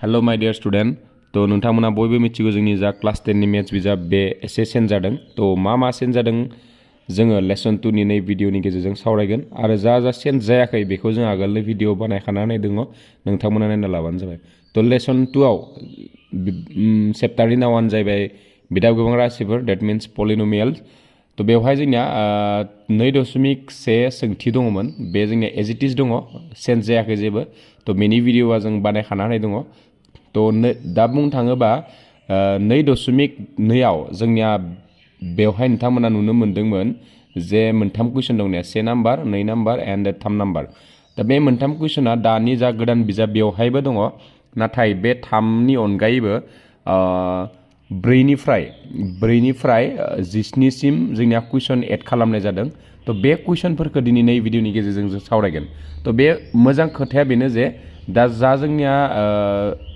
Hello my dear student तो नोंथांमोना बयबो मिथिगौ जोंनि जा क्लास 10 नि मेथ्स बिजाब बे एसे चेन्ज जादों तो मा चेन्ज जादों जोङो लेसन 2 नि नै भिडिअनि गेजेरजों सावरायगोन आरो जा चेन्ज जायाखै बेखौ जों आगोलनि भिडिअ बानायखानानै दङ नोंथांमोना नायना लाबानो जाबाय तो लेसन 2 आव चैप्टारनि नामानो जाहैबाय बिदा गोबां राशिफोर दैट मीन्स पलिनोमियल्स तो बेवहाय जोंनिया 2.1 सोंथि दङमोन बे जोंनिया एज इट इज दङ चेन्ज जायाखै जेबो तो बेनि भिडिअआ जों बानायखानानै दङ तो दा बुंनो थाङोबा 2.2 आव जोंनिया बेवहाय नोंथांमोना नुनो मोन्दोंमोन जे मोनथाम कुइसन दंनिया 1 नाम्बार 2 नाम्बार एन्ड 3 नाम्बार दा बे मोनथाम कुइसना दानि जा गोदान बिजाब बेवहायबो दङ नाथाय बे 3 नि अनगायैबो 4 निफ्राय 17 सिम जोंनिया कुइसन एड खालामनाय जादों तो बे कुइसनफोरखौ दिनै भिडिअनि गेजेरजों जों सावरायगोन तो बे मोजां खोथाया बेनो जे दा जा जोंनिया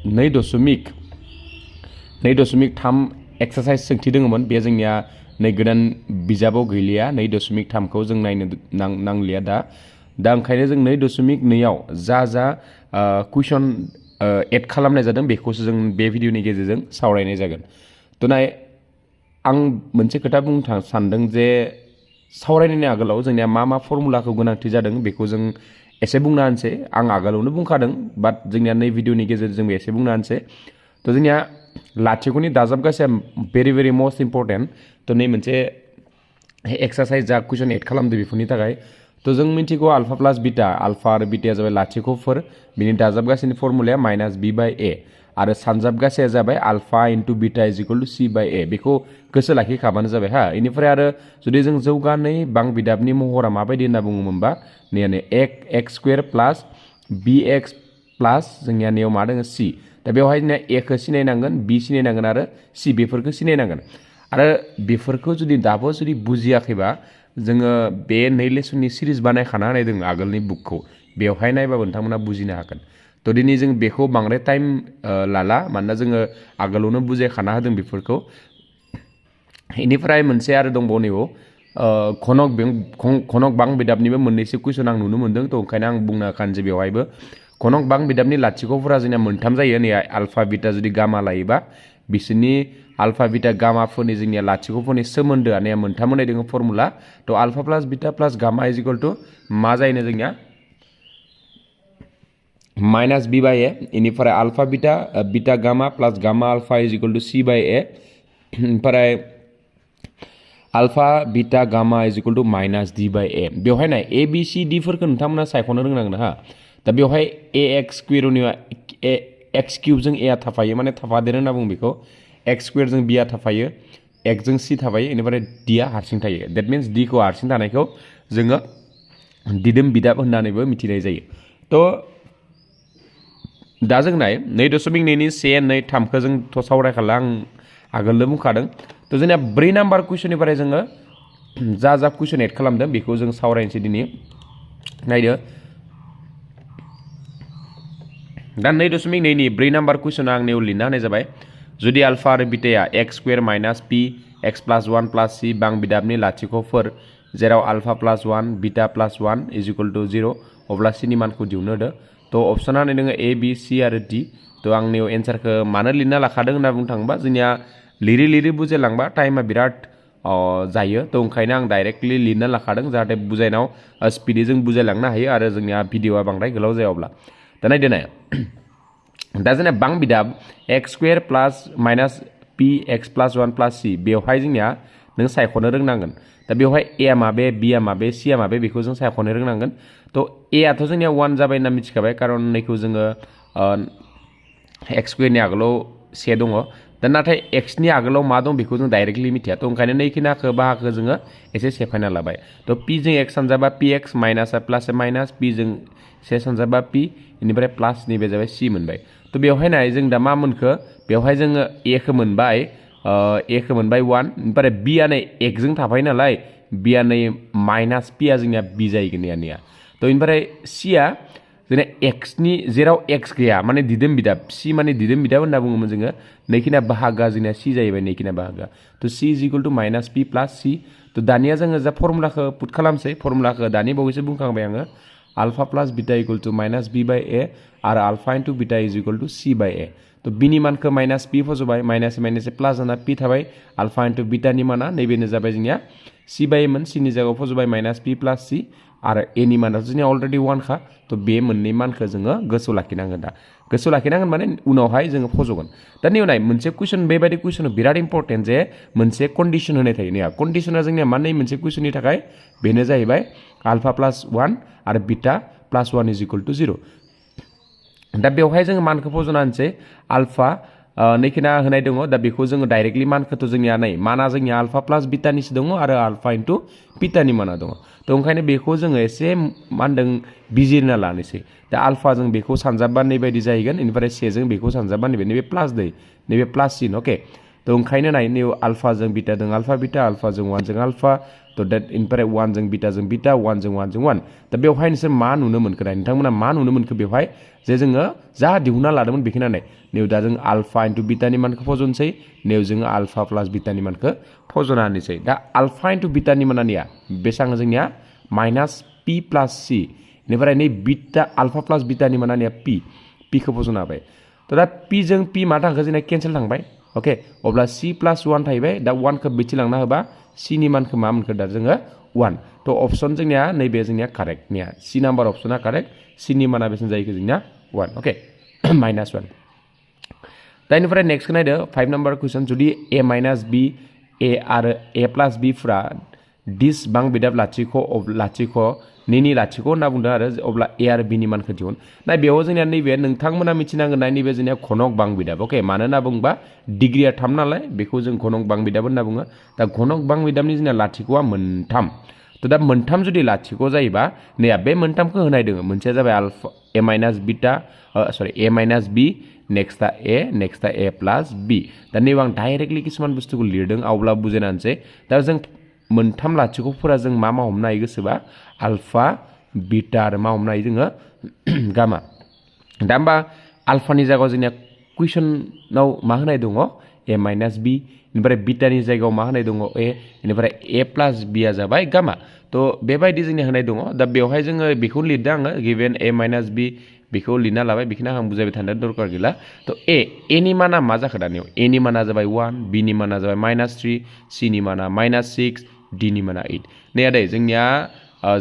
2.3 एक्सारसाइज सोंथि दङमोन बे जोंनिया नै गोदान बिजाबाव गैलिया 2.3 खौ जों नायनो नांलिया दा ओंखायनो जों 2.2 आव जा कुइसन एड खालामनाय जादों बेखौसो जों बे भिडिअनि गेजेरजों सावरायनाय जागोन तो नाय आं मोनसे खोथा बुंनो सानदों जे सावरायनायनि आगोलाव जोंनिया मा फर्मुलाखौ गोनांथि जादों बेखौ जों एसे बुंना होनसै आं आगोलावनो बुंखादों बाट जोंनिया नै भिडिअनि गेजेरजों एसे बुंना होनसै तो जोंनिया लाथिख'नि दाजाबगासेया भेरि मस्ट इम्पर्टेन्ट तो नै मोनसे एक्सारसाइज जा कुइसन एड खालामदो बेफोरनि थाखाय तो जों मिथिगौ अल्फा प्लस बीटा अल्फा आरो बीटाया जाबाय लाथिख'फोर बिनि दाजाबगासेनि फर्मुलाया -b/a आरो सानजाबगासेया जाबाय alpha into beta is equal to c/a बेखौ गोसो लाखिखाबानो जाबाय हा इनिफ्राय आरो जुदि जों जौगानाय बां बिदाबनि महरा माबायदि होनना बुङोमोनबा नैयानो x square plus bx plus जोंनिया नैयाव मा दङ c दा बेवहाय जोंनिया a खौ सिनायनांगोन b सिनायनांगोन आरो c बेफोरखौ सिनायनांगोन आरो बेफोरखौ जुदि बुजियाखैबा जोङो बे नै लेसननि सिरिज बानायखाना होनाय दङ आगोलनि बुकखौ बेवहाय नायबाबो नोंथांमोना बुजिनो हागोन तो दिनै जों बेखौ बांद्राय टाइम लाला मानोना जोङो आगोलावनो बुजायखाना होदों बेफोरखौ इनिफ्राय मोनसे आरो दंबावो नैयाव घनक बां बिदाबनिबो मोननैसो कुइसन आं नुनो मोन्दों तो ओंखायनो आं बुंनो हाखानोसै बेवहायबो घनक बां बिदाबनि लाथिख'फोरा जोंनिया मोनथाम जायो नै आल्फा बीटा जुदि गामा लायोबा बिसोरनि अल्फा बीटा गामाफोरनि जोंनिया लाथिख'फोरनि सोमोन्दोआ नै मोनथाम होनाय दङ फर्मुला तो alpha plus beta plus gamma is equal to मा जायोनो जोंनिया -b/a इनिफ्राय alpha beta gamma plus gamma alpha is equal to c/a ओमफ्राय alpha beta gamma is equal to -d/a बेवहाय नाय a b c d फोरखौ नोंथांमोना सायख'नो रोंनांगोन हा दा बेवहाय ax स्क्वायरनि x क्यूब जों a थाफायो माने थाफादेरो होनना बुङो बेखौ x स्क्वायर जों b थाफायो x जों c थाफायो इनिफ्राय d आ हारसिं थायो दैट मीन्स d खौ हारसिं थानायखौ जोङो दिदोम बिदाब होननानैबो मिथिनाय जायो तो दा जों नाय 2.2 नि 1 2 3 खौ जों थ' सावरायखाला आं आगोलनो बुंखादों तो जोंनिया 4 नाम्बार कुइसननिफ्राय जोङो जा कुइसन एड खालामदों बेखौ जों सावरायनोसै दिनै नायदो दा 2.2 नि 4 नाम्बार कुइसना आं नेव लिरना होनाय जाबाय जुदि अल्फा आरो बीटाया x square minus p x plus 1 plus c बां बिदाबनि लाथिख'फोर जेराव alpha plus 1 beta plus 1 is equal to 0 अब्ला c नि मानखौ दिहुननो होदो तो अपसना होनाय दङ a b c आरो d तो आं नेव एन्सारखौ मानो लिरना लाखादों होनना बुंनो थाङोबा जोंनिया लिरै बुजायलांबा टाइमा बिराद जायो तो ओंखायनो आं डाइरेक्टलि लिरना लाखादों जाहाथे बुजायनायाव स्पिडै जों बुजायलांनो हायो आरो जोंनिया भिडिअआ बांद्राय गोलाव जाया अब्ला दा नायदो नाय दा जोंनिया बां बिदाब x square plus minus p x plus 1 plus c बेवहाय जोंनिया नों सायख'नो रोंनांगोन दा बेवहाय a आ माबे b आ माबे c आ माबे बेखौ जों सायख'नो रोंनांगोन तो a आथ' जोंनिया 1 जाबाय होनना मिथिखाबाय खारन नैखौ जोङो x स्क्वायरनि आगोलाव से दङ दा नाथाय x नि आगोलाव मा दं बेखौ जों डाइरेक्टलि मिथिया तो ओंखायनो नैखिनाखौ बाहागो जोङो एसे सेफायना लाबाय तो p जों x सानजाबा px minus plus minus p जों से सानजाबा p इनिफ्राय प्लस नैबे जाबाय c मोनबाय तो बेवहाय नाय जों दा मा मोनखो बेवहाय जोङो a खौ मोनबाय 1 ओमफ्राय b आ नै x जों थाफायो नालाय b आ नै माइनास p आ जोंनिया b जाहैगोन यानिया तो इनिफ्राय c आ जोंना x नि जेराव x गैया माने दिदोम बिदाब c माने दिदोम बिदाब होनना बुङोमोन जोङो नैखिना बाहागोआ जोंनिया c जाहैबाय नैखिना बाहागोआ तो c is equal to -p plus c तो दानिया जोङो जा फर्मुलाखौ पुट खालामसै फर्मुलाखौ दानि बावैसो बुंखांबाय आङो alpha plus beta equal to minus B by A आरो alpha into beta is equal to C by A तो बिनि मानखौ माइनास पी फजबाय माइनास माइनास प्लस जाना पी थाबाय अल्फा इनटू बीटा नि माना नैबेनो जाबाय जोंनिया सी बाय मोन सी नि जायगायाव फजबाय माइनास पी प्लस सी आरो ए नि माना जोंनिया अलरेडी 1 खा तो बे मोननै मानखौ जोङो गोसोआव लाखिनांगोन दा गोसोआव लाखिनांगोन माने उनावहाय जोङो फजगोन दा नि उनाव मोनसे कुइसन बेबायदि कुइसन बिराद इम्पोर्टेन्ट जे मोनसे कन्डिशन होनाय थायो ने कन्डिशना जोंनिया माने मोनसे कुइसननि थाखाय बेनो जाहैबाय अल्फा प्लस 1 आरो beta plus 1 is equal to 0 दा बेवहाय जोङो मानखौ फजनानैसै अल्फा नैखिना होनाय दङ दा बेखौ जोङो डाइरेक्टली मानखौथ' जोंनिया नै माना जोंनिया अल्फा प्लस बीटानिसो दङ आरो अल्फा इनटू बीटानि माना दङ तो ओंखायनो बेखौ जोङो एसे मा होनदों बिजिरना लानोसै दा अल्फा जों बेखौ सानजाबबा नैबायदि जाहैगोन इनिफ्राय से जों बेखौ सानजाबबा नैबे प्लास दै नैबे प्लास सिन ओके तो ओंखायनो नाय नै अल्फा जों बीटा जों अल्फा बीटा अल्फा जों 1 जों अल्फा तो दैट इनिफ्राय 1 जों बीटा 1 जों 1 जों 1 दा बेवहाय नोंसोर मा नुनो मोनखो दा नोंथांमोना मा नुनो मोनखो बेवहाय जे जोङो जा दिहुनना लादोंमोन बेखिना नाय नै दा जों अल्फा इनटू बीटानि मानखौ फजनसै नै जों अल्फा प्लस बीटानि मानखौ फजनानैसै दा अल्फा इनटू बीटानि मानानिया बेसां जोंनिया माइनास पी प्लस सी इनिफ्राय नै बीटा अल्फा प्लस बीटानि मानानिया पी खौ फजना होबाय तो दा पी जों पी मा थांखो जोंना केन्सेल थांबाय ओके अब्ला सी प्लस 1 थाहैबाय दा 1 खौ बिथिलांना होबा सी नि मानखौ मा मोनखो दा जोङो 1 तो ऑप्शन जोंनिया नैबे जोंनिया करेक्ट निया सी नम्बर ऑप्शना करेक्ट सी नि माना बेसेबां जायो जोंनिया 1 ओके माइनास 1 दा इनिफ्राय नेक्स्ट नायदो 5 नम्बर क्वेश्चन जुदि a माइनास b a आरो a plus b Fra this बां बिदाब लाथिख' नैनि लाथिख' होनना बुंदों आरो अब्ला a आरो b नि मानखौ दिहुन ना बेयाव जोंनिया नैबे नोंथांमोना मिथिनांगोन नैबे जोंनिया घनक बां बिदाब ओके मानो होनना बुंबा डिग्रिया 3 नालाय बेखौ जों घनक बां बिदाब होनना बुङो दा घनक बां बिदाबनि जोंनिया लाथिख'आ मोनथाम तो दा मोनथाम जुदि लाथिख' जायोबा नैया बे मोनथामखौ होनाय दङ मोनसेया जाबाय अल्फा a माइनास बीटा सरि a minus b नेक्स्टा a plus b दा नैबे आं डाइरेक्टली किसुमान बुस्थुखौ लिरदों अब्ला बुजिनानैसै दा जों मोनथाम लाथिख'फोरा जों मा हमनो हायो गोसोबा अल्फा बीटा आरो मा हमनो हायो जोङो गामा दा होमबा अल्फानि जायगायाव जोंनिया कुइसनाव मा होनाय दङ a माइनास b इनिफ्राय बीटानि जायगायाव मा होनाय दङ a इनिफ्राय a प्लस b आ जाबाय गामा तो बेबायदि जोंनिया होनाय दङ दा बेवहाय जोङो बेखौ लिरदों आङो गिभेन a माइनास b बेखौ लिरना लाबाय बेखिनि आं बुजायबाय थानो दरकार गैला तो a नि माना मा जाखो दानियाव a नि माना जाबाय 1 b नि माना जाबाय माइनास 3 c नि माना माइनास 6 d नि माना 8 नै आदै जोंनिया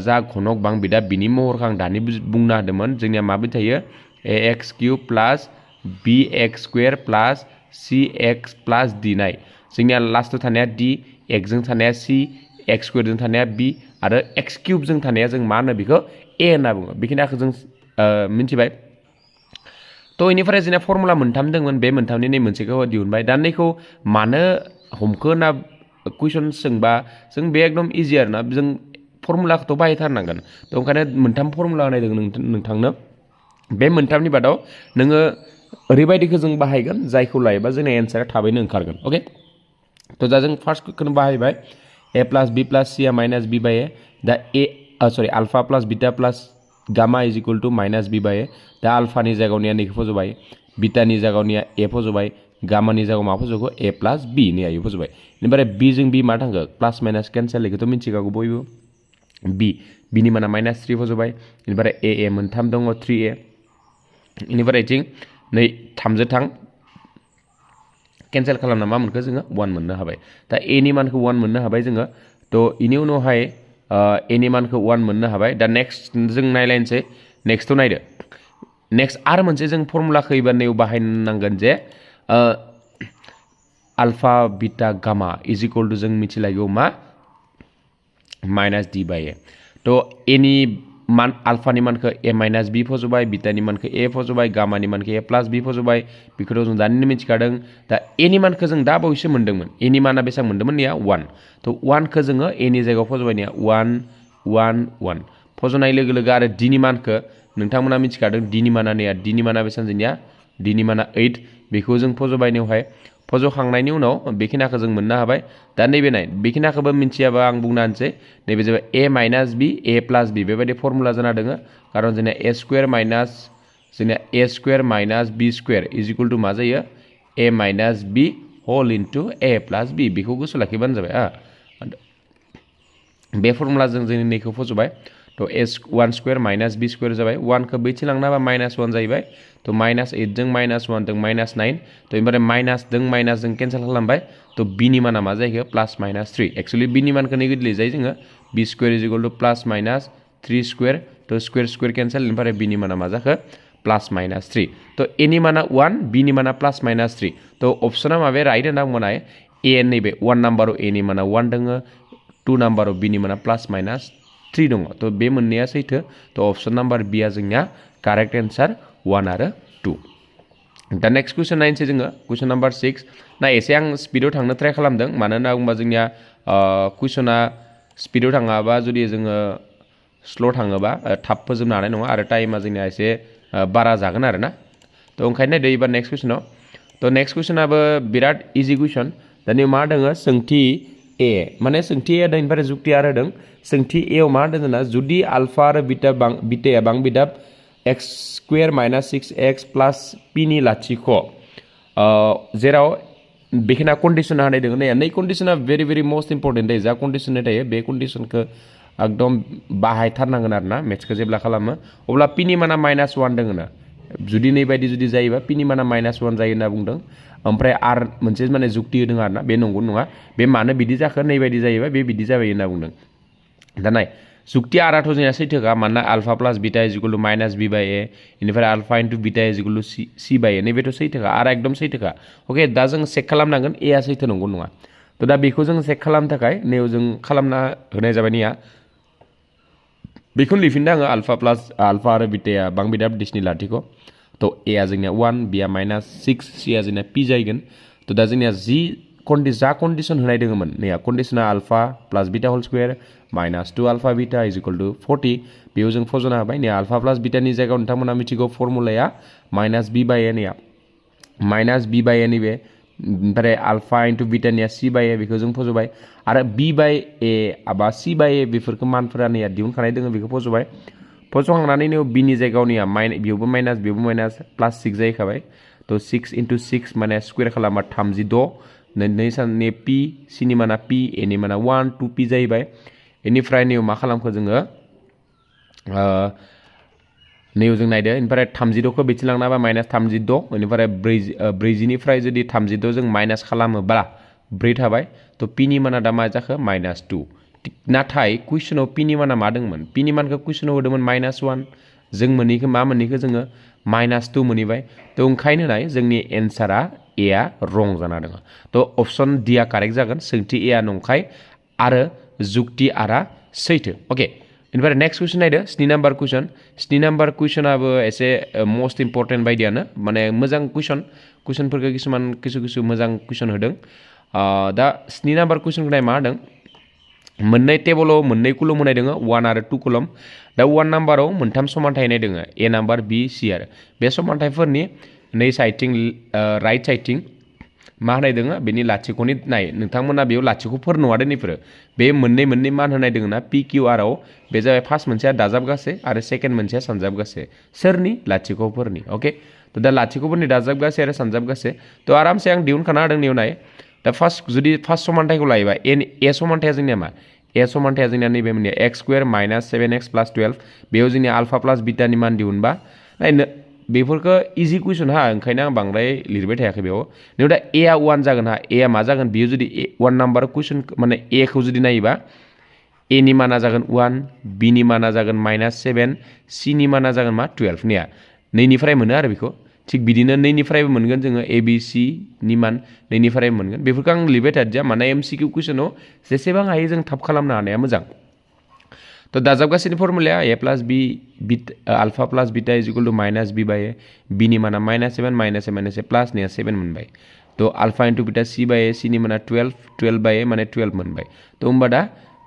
जा घनक बां बिदा बिनि महरखौ आं दानि बुंना होदोंमोन जोंनिया माबायदि थायो ax cube plus bx square plus cx plus d नाय जोंनिया लास्टआव थानाया d x जों थानाया c x स्क्वायर जों थानाया b आरो x क्यूब जों थानाया जों मा होनो बेखौ a होनना बुङो बेखिनिखौ जों मिथिबाय तो इनिफ्राय जोंना फर्मुला मोनथाम दंमोन बे मोनथामनि नै मोनसेखौ दिहुनबाय दा नैखौ मानो हमखो होनना कुइसन सोंबा जों बे एकदम इजि आरोना जों फर्मुलाखौथ' बाहायथारनांगोन तो ओंखायनो मोनथाम फर्मुला होनाय दङ नोंथांनो बे मोनथामनि बादाव नोङो ओरैबायदिखौ जों बाहायगोन जायखौ लायोबा जोंना एन्सारा थाबैनो ओंखारगोन ओके तो दा जों फार्स्टखौनो बाहायबाय a plus b plus c आ माइनास b बाय a दा सरि alpha plus beta plus gamma is equal to minus b by a दा अल्फानि जायगायावनिया नैखौ फजबाय बीटानि जायगायावनिया a फजबाय गामानि जायगायाव मा फजबो a प्लस b नै आयो फजबाय इनिफ्राय b जों b मा थांखो प्लस माइनास केन्सेल बेखौथ' मिथिखागौ बयबो b नि माना माइनास 3 फजबाय इनिफ्राय a मोनथाम दङ 3a इनिफ्राय थिं नै 3 जो थां केन्सेल खालामना मा मोनखो जोङो 1 मोननो हाबाय दा a नि मानखौ 1 मोननो हाबाय जोङो तो इनि उनावहाय a नि मानखौ 1 मोननो हाबाय दा नेक्स्ट जों नायलायनोसै नेक्स्टआव नायदो नेक्स्ट आरो मोनसे जों फर्मुलाखौ एबार नैयाव बाहायनांगोन जे alpha beta gamma is equal to जों मिथिलायगौ मा माइनास d बाय a तो a नि मान अल्फानि मानखौ a माइनास b फजबाय बीटानि मानखौ a फजबाय गामानि मानखौ a प्लस b फजबाय बेखौथ' जों दानिनो मिथिखादों दा a नि मानखौ जों दा बावैसो मोन्दोंमोन a नि माना बेसेबां मोन्दोंमोन निया 1 तो 1 खौ जोङो a नि जायगायाव फजबाय निया 1 1 1 फजनाय लोगो लोगो आरो d नि मानखौ नोंथांमोना मिथिखादों d नि माना निया d नि माना बेसेबां जोंनिया d नि माना 8 बेखौ जों फजबाय नेवहाय फजखांनायनि उनाव बेखिनाखौ जों मोननो हाबाय दा नैबे नाय बेखिनाखौबो मिथियाबा आं बुंना होनसै नैबे जाबाय a minus b a plus b बेबायदि फर्मुला जाना दङ खारन जोंना a स्क्वायर माइनास जोंना a square minus b square is equal to मा जायो a minus b whole into a plus b बेखौ गोसोआव लाखिबानो जाबाय बे फर्मुलाजों जों नैखौ फजबाय तो a1 square minus b square जाबाय 1 खौ बैथिं लांना बा -1 जाहैबाय तो -8 जों -1 जों -9 तो ओमफ्राय माइनास जों कैंसिल खालामबाय तो b नि माना मा जायो +-3 एक्चुअली b नि मानखौ नेगेटिभ जायो जोङो b square is equal to +-3 square तो स्क्वायर कैंसिल ओमफ्राय b नि माना मा जाखो +-3 तो a नि माना 1 b नि माना +-3 तो ऑप्शना माबे राइट होना बुंनाय a नैबे 1 नम्बराव a नि माना 1 दङ 2 नम्बराव b नि माना +-3 दङ तो बे मोननैया सैथो तो ऑप्शन नम्बर b आ जोंनिया करेक्ट आंसर 1 आरो 2 दा नेक्स्ट क्वेश्चन नायनोसै जोङो क्वेश्चन नम्बर 6 ना एसे आं स्पीडआव थांनो ट्राय खालामदों मानो होनना बुंबा जोंनिया क्वेश्चना स्पीडआव थाङाबा जुदि जोङो स्ल' थाङोबा थाब फोजोबनो हानाय नङा आरो टाइमा जोंनिया एसे बारा जागोन आरो ना तो ओंखायनो नायदो एबार नेक्स्ट क्वेश्चनाव तो नेक्स्ट क्वेश्चनाबो बिराद इजि क्वेश्चन दानि मा दङ सोंथि ए माने सोंथि ए दानिफ्राय जुक्ति आरो होदों सोंथि ए आव मा दङ ना जुदि आल्फा आरो बिटाया बांबिदाब x square minus 6x plus p नि लाथिख' जेराव बेखिना कन्डिशन होनाय दङ नै कन्डिशना भेरि भेरि मोस्ट इम्पर्टेन्ट जायो जा कन्डिशन थायो बे कन्डिशनखौ एकदम बाहायथारनांगोन आरो ना मेथ्सखौ जेब्ला खालामो अब्ला p नि माना -1 दङ ना जुदि नै बायदि जुदि जायोबा p नि माना -1 जायो होनना बुंदों ओमफ्राय आर मोनसे माने जुक्ति होदों आरो ना बे नंगौ नङा बे मानो बिदि जाखो नै बायदि जायोबा बे बिदि जाबाय होनना बुंदों दा नाय जुक्ति आराथ' जोंना सैथोखा मानोना alpha plus beta is equal to -b/a इनिफ्राय alpha into beta is equal to c/a नैबेथ' सैथोखा आरो एकदम सैथोखा अके दा जों चेक खालामनांगोन ए आ सैथो नंगौ नङा तो दा बेखौ जों चेक खालामनो थाखाय नैयाव जों खालामना होनाय जाबाय निया बेखौनो लिरफिनदों आङो आल्फा आरो बीटाया बांबिदाब डिसनि लाथिख' तो ए आ जोंनिया 1 b आ -6 c आ जोंनिया p जायगोन तो दा जोंनिया जा कन्डिशन होनाय दङमोन नैया कन्डिशना alpha plus beta whole square -2 alpha beta is equal to 40 बेयाव जों फज'ना होबाय नै आल्फा प्लस बीटानि जायगायाव नोंथांमोना मिथिगौ फर्मुलाया -b/a निया -b/a नैबे ओमफ्राय आल्फा इनटू बीटानिया c/a बेखौ जों फज'बाय आरो b/a बा c/a बेफोरखौ मानफोरा नैया दिहुनखानाय दङ बेखौ फज'बाय फज'खांनानै नैयाव b नि जायगायाव नैया बेयावबो माइनास +6 जाहैखाबाय तो 6 इनटू 6 माने स्क्वायर खालामबा 36 नै साननि p c नि माना p a नि माना 1 2p जाहैबाय इनिफ्राय नैयाव मा खालामखो जोङो नैयाव जों नायदो इनिफ्राय 36 खौ बेथिं लांना बा -36 इनिफ्राय 40 निफ्राय जुदि 36 जों माइनास खालामोब्ला 4 थाबाय तो p नि माना दा मा जाखो -2 नाथाय कुइसनाव p नि माना मा दंमोन p नि मानखौ कुइसनाव होदोंमोन -1 जों मोनैखौ जोङो -2 मोनहैबाय तो ओंखायनो नाय जोंनि एन्सारा ए आ रं जाना दङ तो ऑप्शन डी आ कारेक्ट जागोन सोंथि ए आ नंखाय आरो जुक्ति आरा सैथो अके इनिफ्राय नेक्स्ट क्वेश्चन नायदो 7 नम्बर क्वेश्चन 7 नम्बर क्वेश्चनाबो एसे मोस्ट इम्पर्टेन्ट बायदियानो माने मोजां कुइसनफोरखौ किसु मोजां कुइसन होदों दा 7 नम्बर कुइसनखौ नाय मा होदों मोननै टेबलाव मोननै कलम होनाय दङ 1 आरो 2 कलम दा 1 नम्बराव मोनथाम समानथाय होनाय दङ ए नम्बर बी सी आरो बे समानथायफोरनि नै साइडथिं राइट साइडथिं मा होनाय दङ बेनि लाथिख'नि नाय नोंथांमोना बेयाव लाथिख'फोर नङा दे नैफोरो बे मोननै मान होनाय दङ ना पि किउ आर आव बे जाबाय फार्स्ट मोनसेया दाजाबगासे आरो सेकेन्ड मोनसेया सानजाबगासे सोरनि लाथिख'फोरनि अके तो दा लाथिख'फोरनि दाजाबगासे आरो सानजाबगासे तो आरामसे आं दिहुनखाना होदों नैयाव नाय दा फार्स्ट समानथायखौ लायोबा ए समानथाया जोंनिया मा ए समानथाया जोंनिया नैबे मोननिया x स्क्वायर -7x + 12 बेयाव जोंनिया आल्फा प्लस बीटानि मान दिहुनबा नायनो बेफोरखौ इजि कुइसन हा ओंखायनो आं बांद्राय लिरबाय थायाखै बेयाव नों दा ए आ 1 जागोन हा ए आ मा जागोन बेयो जुदि 1 नम्बर कुइसन माने ए खौ जुदि नायोबा ए नि माना जागोन 1 बी नि माना जागोन -7 सी नि माना जागोन मा 12 निया नैनिफ्राय मोनो आरो बेखौ थिग बिदिनो नैनिफ्रायबो मोनगोन जोङो ए बी सी नि मान नैनिफ्राय मोनगोन बेफोरखौ आं लिरबाय थादिया माने एमसिकिउ कुइसनाव जेसेबां हायो जों थाब खालामनो हानाया मोजां तो दाजाबगासेनि फर्मुलाया a plus b alpha plus beta is equal to -b/a b नि माना -7 प्लस निया 7 मोनबाय तो alpha into beta c/a c नि माना 12/a माने 12 मोनबाय तो होमबा दा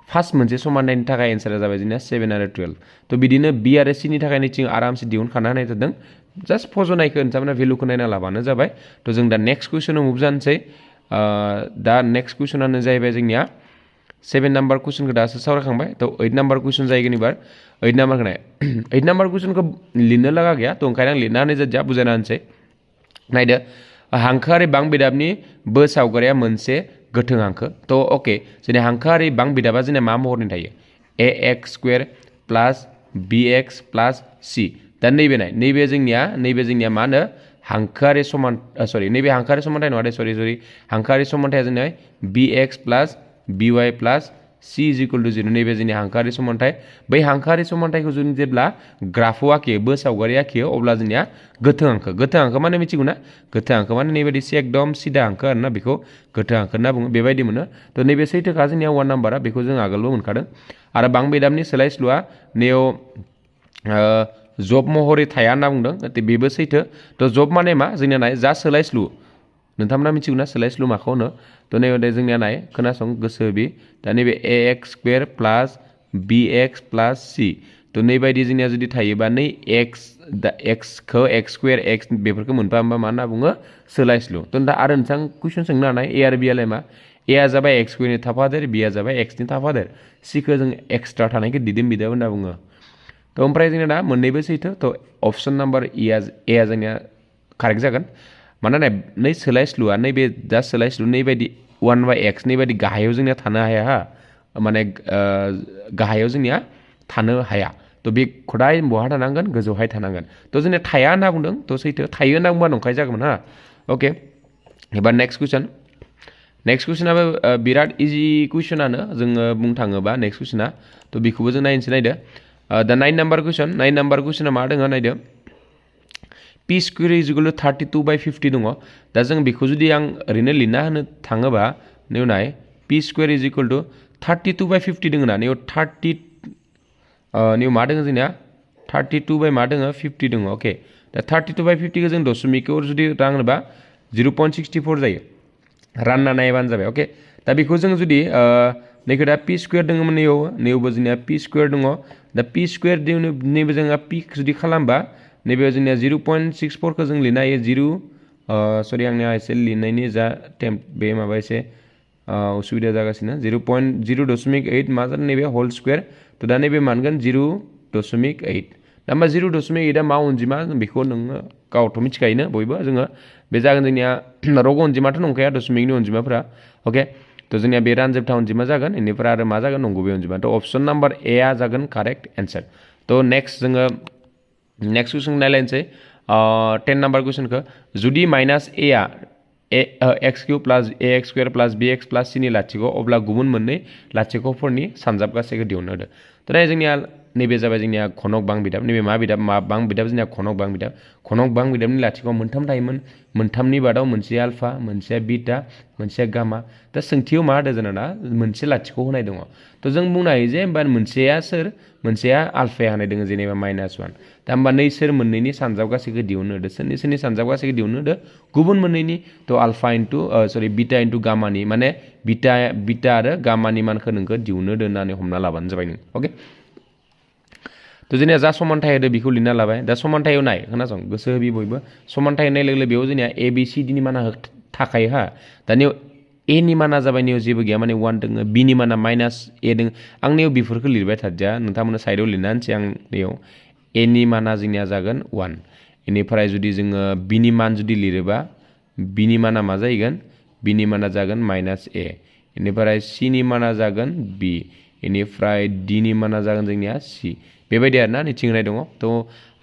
फार्स्ट मोनसे समानथायनि थाखाय एन्सारा जाबाय जोंना 7 आरो 12 तो बिदिनो b आरो c नि थाखाय निथिं आरामसे दिहुनखाना होनाय जादों जास्ट फज'नायखौ नोंथांमोना भेलुखौ नायना लाबानो जाबाय तो जों दा नेक्स्ट कुइसनाव मुभ जानोसै दा नेक्स्ट कुइसनानो जाहैबाय जोंनिया 7 नम्बर कुइसनखौ दासो सावरायखांबाय तो 8 नम्बर कुइसन जाहैगोन एबार 8 नम्बरखौ नाय 8 नम्बर कुइसनखौ लिरनो लागा गैया तो ओंखायनो आं लिरना होनाय जादिया बुजायना होनोसै नायदो हांखोआरि बांबिदाबनि बो सावगारिया मोनसे गोथों हांखो तो अके जोंनि हांखोआरि बांबिदाबा जोंना मा महरनि थायो A X square plus bx plus c दा नैबे जोंनिया मा होनो हांखोआरि समान सरि नैबे हांखोआरि समानथाय नङा दे सरि हांखोआरि समानथाया जोंनिया bx plus by plus c is equal to 0 नैबे जोंनि हांखोआरि समानथाय बै हांखोआरि समानथायखौ जों जेब्ला ग्राफआव आखियो बो सावगारि आखियो अब्ला जोंनिया गोथों हांखो माने मिथिगौ ना गोथों हांखो माने नैबायदि एकदम सिदा हांखो आरोना बेखौ गोथों हांखो होनना बुङो बेबायदि मोनो थ' नैबे सैथोखा जोंनिया 1 नाम्बारा बेखौ जों आगोलबो मोनखादों आरो बां बिदामनि सोलायस्लुआ नैयाव जब महरै थाया होनना बुंदों बेबो सैथो थ' जब माने मा जोंनिया नाय जा सोलायस्लु नोंथांमोना मिथिगौ ना सोलायस्लु माखौ होनो थ' नैबे जोंनिया नाय खोनासं गोसो बि दा नैबे ax स्क्वेर प्लास bx प्लास c थ' नैबायदि जोंनिया जुदि थायोबा नै x खौ x स्क्वेर x बेफोरखौ मोनफा मा होनना बुङो सोलायस्लु थ' दा आरो नोंथां कुइसन सोंनो हानाय a आरो b आलाय मा a आ जाबाय x स्क्वेरनि थाफादेर b आ जाबाय x नि थाफादेर c खौ जों एक्सट्रा थानायखौ दिदोम बिदाब होनना बुङो थ' ओमफ्राय जोंना दा मोननैबो सैथो थ' अपसन नाम्बार ए आ जोंनिया कारेक्ट जागोन मानोना नै सोलायस्लुआ नैबे दा सोलायस्लु नैबायदि 1/x नैबायदि गाहायाव जोंनिया थानो हाया हा माने गाहायाव जोंनिया थानो हाया थ' बे खदाय बहा थानांगोन गोजौहाय थानांगोन थ' जोंनिया थाया होनना बुंदों थ' सैथो थायो होनना बुंबा नंखाय जागौमोन हा अके एबार नेक्स्ट कुइसनाबो बिराद इजि कुइसनानो जोङो बुंनो थाङोबा नेक्स्ट कुइसना थ' बेखौबो जों नायदो दा 9 नाम्बार कुइसना मा दङ नायदो p square is equal to 32/50 दङ दा जों बेखौ जुदि आं ओरैनो लिरना होनो थाङोबा नैयाव नाय p square is equal to 32/50 दङ ना नैयाव 30 नैयाव मा दङ जोंनिया 32 मा दङ 50 दङ अके दा 32/50 खौ जों दशमिकआव जुदि रानोबा 0.64 जायो रानना नायबानो जाबाय अके दा बेखौ जों जुदि नैखौ दा p स्क्वेर दङमोन नैयावबो जोंनिया p स्क्वेर दङ दा p स्क्वेर नैबे जोंहा p जुदि खालामबा नैबे जोंनिया 0.64 खौ जों लिरनो हायो 0 सरि आंनिया एसे लिरनायनि जा बे माबा एसे उसुबिदा जागासिनो 0.0.8 मा जादों नैबे होल स्क्वेर थ' दा नैबे मानगोन 0.8 दा होमबा 0.8 आ मा अनजिमा बेखौ नोङो गावथ' मिथिखायोनो बयबो जोङो बे जागोन जोंनिया रग' अनजिमाथ' नंखाया दशमिकनि अनजिमाफोरा अके थ' जोंनिया बे रानजोबथा अनजिमा जागोन बेनिफ्राय आरो मा जागोन नंगुबै अनजिमा थ' अपसन नाम्बार ए आ जागोन कारेक्ट एन्सार थ' नेक्स्ट कुइसन नायलायनोसै 10 नाम्बार कुइसनखौ जुदि माइनास ए आ एक्स किउब प्लास ax स्क्वेर प्लास bx प्लास c नि लाथिख' अब्ला गुबुन मोननै लाथिख'फोरनि सानजाब गासैखौ दिहुननो होदो थ' नाय जोंनिया नैबे जाबाय जोंनिया घनक बां बिदाब नैबे मा बिदाब बां बिदाब जोंनिया घनक बां बिदाबनि लाथिख' मोनथाम थायोमोन मोनथामनि बादाव मोनसे आल्फा मोनसेया बिटा मोनसेया गामा दा सोंथियाव मा होदो जोंना मोनसे लाथिख' होनाय दङ थ' जों बुंनो हायो जे होमबा मोनसेया आल्फाया होनाय दङ जेनेबा -1 दा होमबा नैसोर मोननैनि सानजाब गासैखौ दिहुननो होदो सोरनि सानजाब गासैखौ दिहुननो होदो गुबुन मोननैनि थ' आल्फा बिटा इन्टु गामानि माने बिटा आरो गामानि मानखौ नोंखौ दिहुननो होदो होननानै हमना लाबानो जाबाय नों अके थ' जोंनिया जा समानथाय होदो बेखौ लिरना लाबाय दा समानथायाव नाय खोनासं गोसो होबि बयबो समानथाय होननाय लोगो बेयाव जोंनिया ए बि सि डि नि माना थाखायो हा दानियाव ए नि माना जाबाय नैयाव जेबो गैया माने 1 दङ बि नि माना -a दङ आं नैयाव बेफोरखौ लिरबाय थादिया नोंथांमोना साइडआव लिरना होनसै आं नैयाव ए नि माना जोंनिया जागोन 1 बेनिफ्राय जुदि जोङो बि नि मान जुदि लिरोबा बि नि माना मा जाहैगोन बि नि माना जागोन -a बेनिफ्राय सि नि माना जागोन बि बेनिफ्राय डि नि माना जागोन जोंनिया सि बेबायदि आरोना निथिं होनाय दङ थ'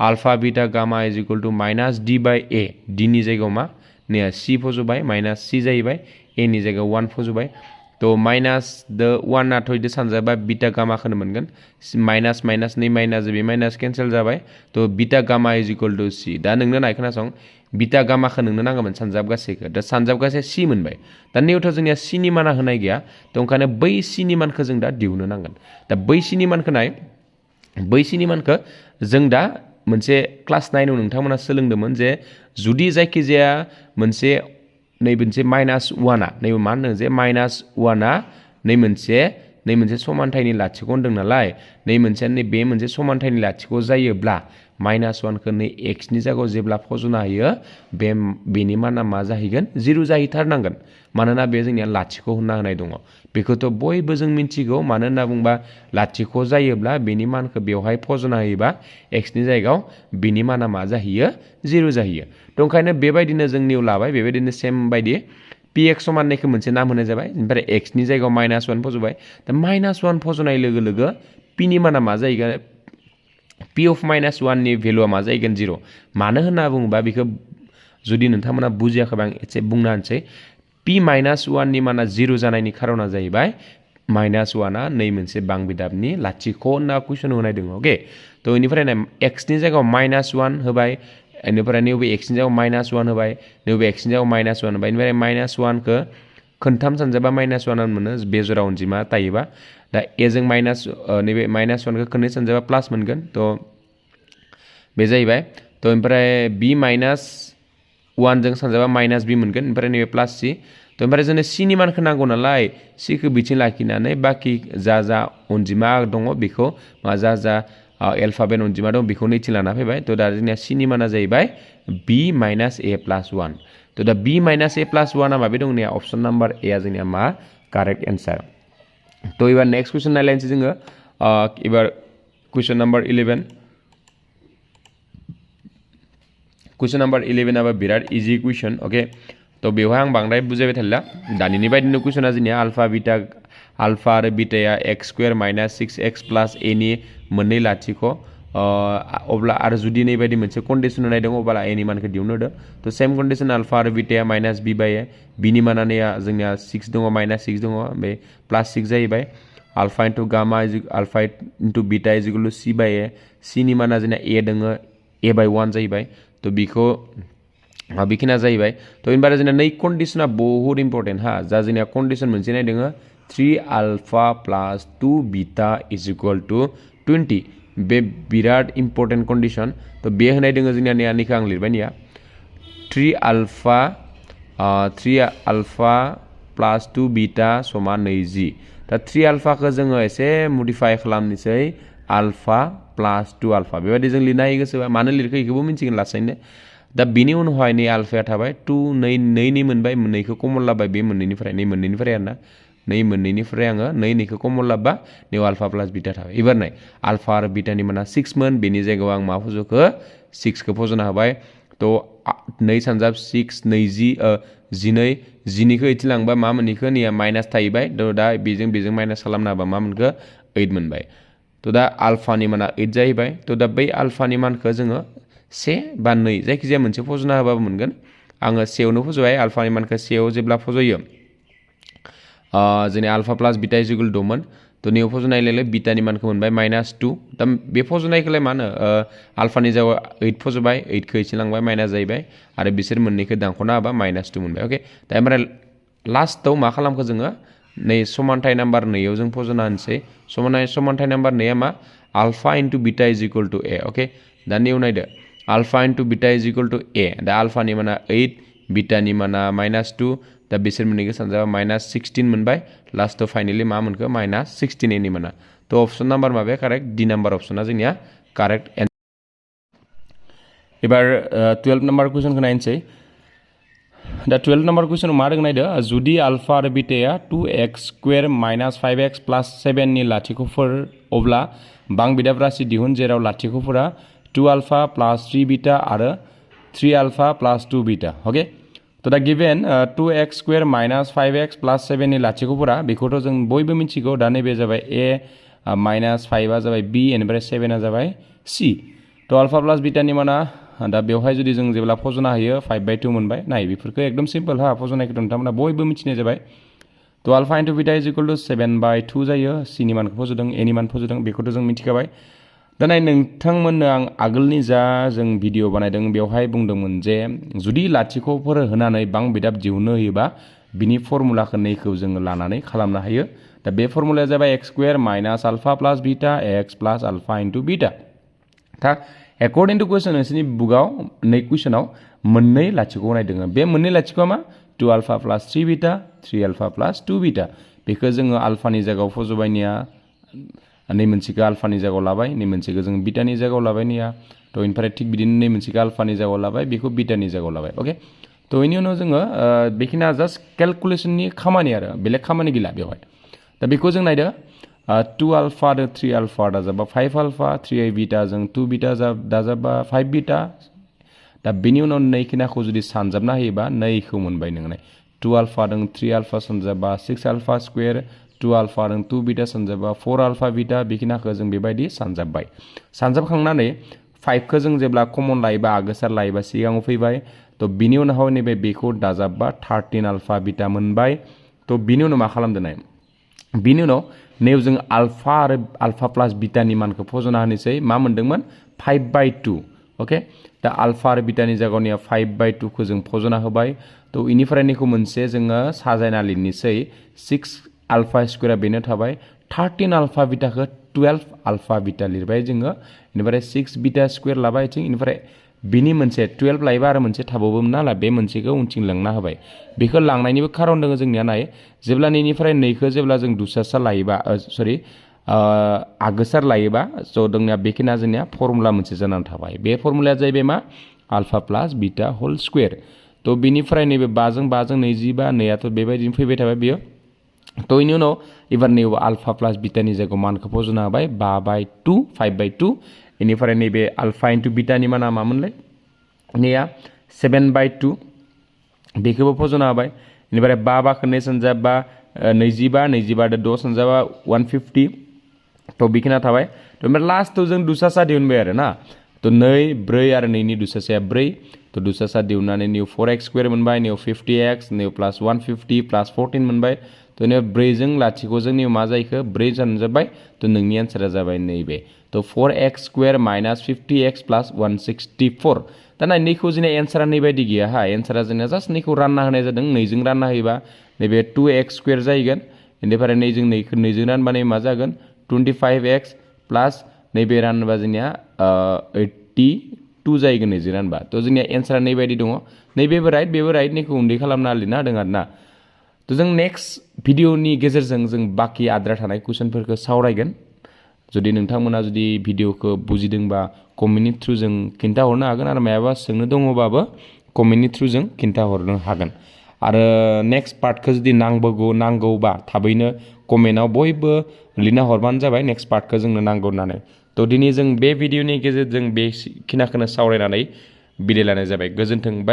alpha beta gamma is equal to -d/a d नि जायगायाव मा नैया c फज'बाय -c जाहैबाय a नि जायगायाव 1 फज'बाय थ' -1 आथ' बिदि सानजाबा बिटा गामाखौनो मोनगोन माइनास नै माइनास बे माइनास केन्सेल जाबाय थ' beta gamma is equal to c दा नोंनो नाय खोनासं बिटा गामाखौ नोंनो नांगौमोन सानजाब गासैखौ दा सानजाब गासै c मोनबाय दा नैयावथ' जोंनिया c नि माना होनाय गैया थ' ओंखायनो बै c नि मानखौ जों दा दिहुननो नांगोन दा बै c नि मानखौ नाय बै c नि मानखौ जों दा मोनसे क्लास 9 आव नोंथांमोना सोलोंदोंमोन जे जुदि जायखिजाया मोनसे -1 आ नैबे मा होनदों जे -1 आ नै मोनसे समानथायनि लाथिख' होनदों नालाय बे मोनसे समानथायनि लाथिख' जायोब्ला -1 खौ नै x नि जायगायाव जेब्ला फज'नो हायो बेनि माना मा जाहैगोन 0 जाहैथारनांगोन मानोना बे जोंनिया लाथिख' होनना होनाय दङ बेखौथ' बयबो जों मिथिगौ मानो होनना बुंबा लाथिख' जायोब्ला बेनि मानखौ बेवहाय फज'ना होयोबा x नि जायगायाव बेनि माना मा जाहैयो 0 जाहैयो थ' ओंखायनो बेबायदिनो जों निउ लाबाय बेबायदिनो सेम बायदि px समाननायखौ मोनसे नाम होनाय जाबाय ओमफ्राय x नि जायगायाव -1 फज'बाय दा -1 फज'नाय लोगो लोगो p नि माना मा जाहैगोन p of minus 1 नि भेलुआ मा जायगोन 0 मानो होनना बुङोबा बेखौ जुदि नोंथांमोना बुजियाखैबा आं एसे बुंना होनसै p minus 1 नि माना 0 जानायनि खारना जाहैबाय minus 1 आ नै मोनसे बां बिदाबनि लाथिख' होनना कुइसन होनाय दङ ओके तो इनिफ्राय x नि जायगायाव minus 1 होबाय इनिफ्राय नैबे x नि जायगायाव minus 1 होबाय नैबे x नि जायगायाव minus 1 होबाय इनिफ्राय minus 1 खौ खोनथाम सानजाबा minus 1 मोनो बेजरा अनजिमा थायोबा दा a जों माइनास नैबे minus 1 खौ खननै सानजाबा प्लास मोनगोन तो बे जाहैबाय तो ओमफ्राय b minus 1 जों सानजाबा minus b मोनगोन ओमफ्राय नैबे प्लास c तो ओमफ्राय जोंनो c नि मानखौ नांगौ नालाय c खौ बिथिं लाखिनानै बाकी जा अनजिमा दङ बेखौ जा एल्फाबेट अनजिमा दं बेखौ नैथिं लाना फैबाय तो दा जोंनिया c नि माना जाहैबाय b minus a plus 1 तो दा b minus a plus 1 आ माबे दं ने ऑप्शन नंबर ए आ जोंनिया मा करेक्ट आंसर तो एबार नेक्स्ट क्वेश्चन नायलायनोसै जोङो एबार क्वेश्चन नंबर 11 क्वेश्चन नंबर 11 आबो बिराद इजी क्वेश्चन ओके तो बेवहाय आं बांद्राय बुजायबाय थाला दानिनि बायदिनो क्वेश्चना जोंनिया अल्फा आरो बीटाया x² - 6x + a नि मोननै लाथिख' अब्ला आरो जुदि नै बायदि मोनसे कन्डिशन होनाय दङ अब्ला a नि मानखौ दिहुननो होदो तो सेम कन्डिशन अल्फा आरो बीटाया -b/a b नि माना जोंनिया 6 दङ -6 दङ बे +6 जाहैबाय alpha * gamma alpha * beta = c/a c नि माना जोंना a दङ a/1 जाहैबाय तो बिखौ बेखिना जाहैबाय तो इनबार जोंना नै कन्डिशना बहुत इम्पोर्टेन्ट हा जा जोंनिया कन्डिशन मोनसे नाय दङ 3 अल्फा + 2 बीटा = 20 बे बिराद इम्पोर्टेन्ट कन्डिशन तो बे होनाय दङ जोंनिया नेयानिखौ आं लिरबाय निया 3 अल्फा + 2 बीटा = 20 दा 3 अल्फाखौ जोङो एसे मडिफाई खालामनोसै अल्फा + 2 अल्फा बेबायदि जों लिरनो हायो गोसोबा मानो लिरखो बेखौबो मिन्थिगोन लासैनो दा बिनि उनावहाय नै अल्फाया थाबाय 2 नै मोनबाय मोननैखौ कमन लाबाय बे मोननैनिफ्राय नै मोननैनिफ्राय आरोना नै मोननैनिफ्राय आङो नैखौ कमन लाबा नै अल्फा + बीटा थाबाय एबार नाय अल्फा आरो बीटानि माना 6 मोन बेनि जायगायाव आं मा फज'खो 6 खौ फज'ना होबाय तो 2 सानजाब 6 12 12खौ इथिं लांबा मा मोनैखो निया माइनास थाहैबाय तो दा बेजों माइनास खालामना होबा मा मोनखो 8 मोनबाय तो दा अल्फानि माना 8 जाहैबाय तो दा बै अल्फानि मानखौ जोङो 1 बा 2 जायखिजाया मोनसे फज'ना होबाबो मोनगोन आङो सेयावनो फज'बाय अल्फानि मानखौ सेयाव जेब्ला फज'यो जोंनि अल्फा + बीटा = 2 मोन तो नैयाव फज'नाय लोगो बीटानि मानखौ मोनबाय -2 दा बे फज'नायखौलाय मानो अल्फानि जायगायाव 8 फज'बाय 8खौ इथिं लांबाय माइनास जाहैबाय आरो बिसोर मोननैखौ दानख'ना होबा -2 मोनबाय ओके दा ओमफ्राय लास्टआव मा खालामखो जोङो नै समानथाय नाम्बार 2 आव जों फज'ना होनसै समानथाय नाम्बार 2 आ मा अल्फा * बीटा = a ओके दा नैयाव नायदो अल्फा * बीटा = a दा अल्फानि माना 8 बीटानि माना -2 दा बिसोर मोननैखौ सानजाबा -16 मोनबाय लास्टआव फाइनली मा मोनखो -16 नि माना तो ऑप्शन नंबर माबे करेक्ट डी नंबर ऑप्शना जोंनिया करेक्ट एबार 12 नंबर क्वेश्चनखौ नायनोसै दा 12 नंबर क्वेश्चन मा दङ नायदो जुदि अल्फा आरो बीटाया 2x² - 5x + 7 नि लाथिख'फोर अब्ला बां बिदाब राशि दिहुन जेराव लाथिख'फोरा 2 अल्फा + 3 बीटा आरो 3 अल्फा + 2 बीटा ओके तो दा गिवन 2x² - 5x + 7 नि लाथिख'फोरा बेखौथ' जों बयबो मिथिगौ दा नैबे जाबाय a -5 आ जाबाय b इनिफ्राय 7 आ जाबाय c तो अल्फा + बीटानि माना दा बेवहाय जुदि जों जेब्ला फज'ना होयो 5/2 मोनबाय नाय बेफोरखौ एकदम सिम्पल हा फज'नायखौ नोंथांमोना बयबो मिथिनाय जाबाय तो अल्फा * बीटा = 7/2 जायो c नि मानखौ फज'दों a नि मान फज'दों बेखौथ' जों मिथिखाबाय दा नाय नोंथांमोननो आं आगोलनि जा जों भिडिअ बानायदों बेवहाय बुंदोंमोन जे जुदि लाथिख'फोर होनानै बां बिदाब दिहुननो होयोबा बिनि फर्मुलाखौ नैखौ जोङो लानानै खालामनो हायो दा बे फर्मुलाया जाबाय x² - alpha + beta x + alpha * beta दा एकर्डिं टु क्वेश्चन नोंसोरनि बुकआव नै क्वेश्चनाव मोननै लाथिख' होनाय दङ बे मोननै लाथिख'आ मा 2 अल्फा + 3 बीटा 3 अल्फा + 2 बीटा बेखौ जोङो अल्फानि जायगायाव फज'बायनिया नै मोनसेखौ अल्फानि जायगायाव लाबाय नै मोनसेखौ जों बीटानि जायगायाव लाबाय निया तो इनिफ्राय थिग बिदिनो नै मोनसेखौ अल्फानि जायगायाव लाबाय बेखौ बीटानि जायगायाव लाबाय ओके तो इनि उनाव जोङो बेखिना जास्ट केलकुलेसननि खामानि आरो बेलेग खामानि गैला बेवहाय दा बेखौ जों नायदो 2 अल्फा आरो 3 अल्फा दाजाबा 5 अल्फा 3 बीटा जों 2 बीटा दाजाबा 5 बीटा दा बेनि उनाव नै खिनाखौ जुदि सानजाबना होयोबा नैखौ मोनबाय नोङो 2 अल्फा जों 3 अल्फा सानजाबा 6 अल्फा स्क्वायर 2 alpha जों 2 beta सानजाबा 4 alpha beta बेखिनाखौ जों बेबायदि सानजाबबाय सानजाबखांनानै 5 खौ जों जेब्ला कमन लायोबा आगोसार लायोबा सिगाङाव फैबाय तो बिनि उनाव नैबे बेखौ दाजाबबा 13 alpha beta मोनबाय तो बिनि उनाव मा खालामदों नाय बिनि उनाव नैयाव जों alpha आरो alpha plus beta नि मानखौ फजना होनोसै मा मोनदोंमोन 5/2 ओके दा alpha आरो beta नि जायगायाव 5/2 खौ जों फजना होबाय तो इनिफ्राय निखौ मोनसे जोङो साजायना लिरनोसै 6 alpha स्क्वायर बेनो थाबाय 13 alpha beta खौ 12 alpha beta लिरबाय जोङो इनिफ्राय 6 beta स्क्वायर लाबाय थिं इनिफ्राय बिनि मोनसे 12 लायोबा आरो मोनसे थाबावोमोन नालाय बे मोनसेखौ उनथिं लांना होबाय बेखौ लांनायनिबो खारन दङ जोंनिया नाय जेब्ला नैनिफ्राय नैखौ जेब्ला जों दुसासा लायोबा सरि आगोसार लायोबा स' जोंनिया बेखिना जोंनिया फर्मुला मोनसे जानानै थाबाय बे फर्मुलाया जाहैबाय मा अल्फा प्लास बीटा होल स्क्वायर तो बिनिफ्राय नैबे 5 जों 25 नैयाथ' बेबायदिनो फैबाय थाबाय बेयो तो इनि उनाव एबार नैबे अल्फा प्लास बीटा नि जायगायाव मानखौ फजना होबाय 5/2 इनिफ्राय नैबे अल्फा इनटु बीटा नि माना मामोनलाय नैया 7/2 बेखौबो फजना होबाय इनिफ्राय 5 खौ 2 सानजाबा 25 दो 6 सानजाबा 150 तो बेखिना थाबाय तो ओमफ्राय लास्टआव जों दुसासा दिहुनबाय आरो ना तो 2 4 आरो 2 नि दुसासाया 4 तो दुसासा दिहुननानै निउ 4x स्क्वायर मोनबाय new 50x new plus 150 plus 14 मोनबाय तो निउ 4 जों लाथिख' जों निउ मा जायखो 4 जानजाबाय तो नोंनि आन्सारा जाबाय नैबे तो 4x square minus 50x plus 164 दा नैखौ जोंना एन्सारा नैबायदि गैया हा एन्सारा जोंना जास्ट नैखौ रानना होनाय जादों नैजों रानना होयोबा नैबे 2x स्क्वायर जाहैगोन इनिफ्राय नैजों नैजों रानबा नै मा जागोन 25x प्लस नैबे रानबा जोंनिया 82 जाहैगोन नैजों रानबा तो जोंनिया एन्सारा नैबायदि दङ नैबेबो राइट नैखौ उन्दै खालामना लिरना होदों आरोना तो जों नेक्स्ट भिडिअनि गेजेरजों जों बाखि आद्रा थानाय कुइसनफोरखौ सावरायगोन जुदि नोंथांमोना जुदि भिडिअखौ बुजिदोंबा कमेन्टनि थ्रु जों खिन्थाहरनो हागोन आरो मायाबा सोंनो दङबाबो कमेन्टनि थ्रु जों खिन्थाहरनो हागोन आरो नेक्स्ट पार्टखौ जुदि नांगौबा थाबैनो कमेन्टआव बयबो लिरना हरबानो जाबाय नेक्स्ट पार्टखौ जोंनो नांगौ होननानै तो दिनै जों बे भिडिअनि गेजेरजों बेखिनिखौनो सावरायनानै बिदाय लानाय जाबाय गोजोन्थों।